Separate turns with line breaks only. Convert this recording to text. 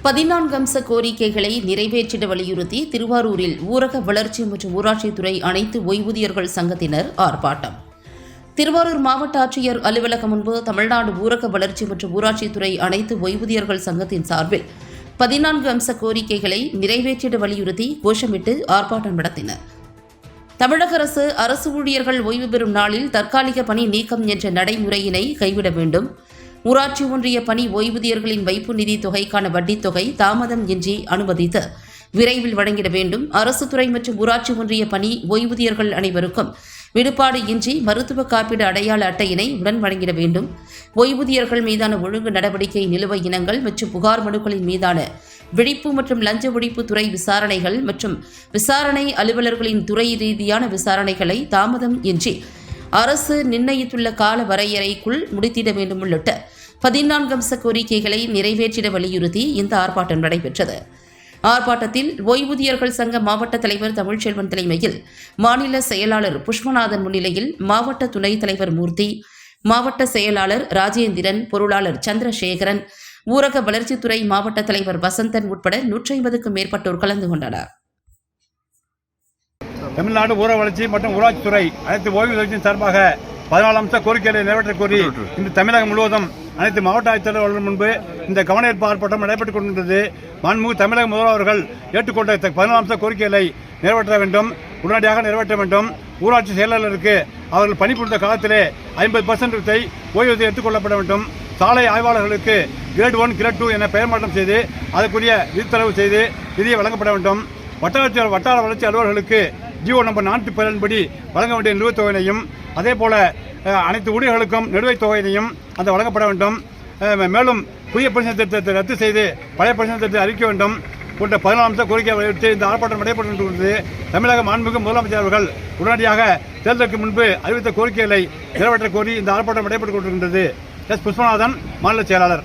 14 அம்ச கோரிக்கைகளை நிறைவேற்றிட வலியுறுத்தி திருவாரூரில் ஊரக வளர்ச்சி மற்றும் ஊராட்சித்துறை அனைத்து ஓய்வூதியர்கள் சங்கத்தினர் ஆர்ப்பாட்டம். திருவாரூர் மாவட்ட ஆட்சியர் அலுவலகம் முன்பு தமிழ்நாடு ஊரக வளர்ச்சி மற்றும் ஊராட்சித்துறை அனைத்து ஓய்வூதியர்கள் சங்கத்தின் சார்பில் 14 அம்ச கோரிக்கைகளை நிறைவேற்றிட வலியுறுத்தி கோஷமிட்டு ஆர்ப்பாட்டம் நடத்தினர். தமிழக அரசு ஊழியர்கள் ஓய்வு பெறும் நாளில் தற்காலிக பணி நீக்கம் என்ற நடைமுறையினை கைவிட வேண்டும். ஊராட்சி ஒன்றிய பணி ஓய்வூதியர்களின் வைப்பு நிதி தொகைக்கான வட்டித் தொகை தாமதம் இன்றி அனுமதித்து விரைவில் வழங்கிட வேண்டும். அரசு துறை மற்றும் ஊராட்சி ஒன்றிய பணி ஓய்வூதியர்கள் அனைவருக்கும் விடுபாடு இன்றி மருத்துவ காப்பீடு அடையாள அட்டையினை உடன் வழங்கிட வேண்டும். ஓய்வூதியர்கள் மீதான ஒழுங்கு நடவடிக்கை நிலுவை இனங்கள் மற்றும் புகார் மனுக்களின் மீதான விழிப்பு மற்றும் லஞ்ச ஒழிப்பு துறை விசாரணைகள் மற்றும் விசாரணை அலுவலர்களின் துறை ரீதியான விசாரணைகளை தாமதம் இன்றி அரசு நிர்ணயித்துள்ள கால வரையறைக்குள் முடித்திட வேண்டும் உள்ளிட்ட 14 அம்ச கோரிக்கைகளை நிறைவேற்றிட வலியுறுத்தி இந்த ஆர்ப்பாட்டம் நடைபெற்றது. ஆர்ப்பாட்டத்தில் ஓய்வூதியர்கள் சங்க மாவட்ட தலைவர் தமிழ்ச்செல்வன் தலைமையில் மாநில செயலாளர் புஷ்பநாதன் முன்னிலையில் மாவட்ட துணைத் தலைவர் மூர்த்தி, மாவட்ட செயலாளர் ராஜேந்திரன், பொருளாளர் சந்திரசேகரன், ஊரக வளர்ச்சித்துறை மாவட்ட தலைவர் வசந்தன் உட்பட 150க்கும் மேற்பட்டோர் கலந்து கொண்டனர்.
தமிழ்நாடு ஊரக வளர்ச்சி மற்றும் ஊராட்சித்துறை அனைத்து ஓய்வூதியர்களின் சார்பாக 14 அம்ச கோரிக்கைகளை நிறைவேற்ற கோரி இன்று தமிழகம் முழுவதும் அனைத்து மாவட்ட ஆட்சித்தலைவர்கள் முன்பு இந்த கவனஈர்ப்பு ஆர்ப்பாட்டம் நடைபெற்றுக் கொண்டிருந்தது. மாண்புமிகு தமிழக முதல்வர்கள் ஏற்றுக்கொண்ட 14 அம்ச கோரிக்கைகளை நிறைவேற்ற வேண்டும், உடனடியாக நிறைவேற்ற வேண்டும். ஊராட்சி செயலாளருக்கு அவர்கள் பணிபுரிந்த காலத்திலே 50% ஓய்வூதியம் எடுத்துக்கொள்ளப்பட வேண்டும். சாலை ஆய்வாளர்களுக்கு கிரேட் 1 கிரேட் 2 என பெயர் மாற்றம் செய்து அதற்குரிய விதித்தளவு செய்து நிதியை வழங்கப்பட வேண்டும். வட்டார வளர்ச்சி அலுவலர்களுக்கு ஜிஓ நம்பர் 4 படி வழங்க வேண்டிய நிலுவைத் தொகையினையும் அதேபோல அனைத்து ஊழியர்களுக்கும் நிலுவைத் தொகையினையும் அந்த வழங்கப்பட வேண்டும். மேலும் புதிய பென்ஷன் திட்டத்தை ரத்து செய்து பழைய பென்ஷன் திட்டத்தை அறிவிக்க வேண்டும் போன்ற 14 அம்ச கோரிக்கை வலியுறுத்தி இந்த ஆர்ப்பாட்டம் நடைபெற்று தமிழக மாண்புமிகு முதலமைச்சர் அவர்கள் உடனடியாக தேர்தலுக்கு முன்பு அறிவித்த கோரிக்கைகளை நிறைவேற்ற கோரி இந்த ஆர்ப்பாட்டம் நடைபெற்றுக் கொண்டிருக்கின்றது. எஸ். புஷ்பநாதன், மாநில செயலாளர்.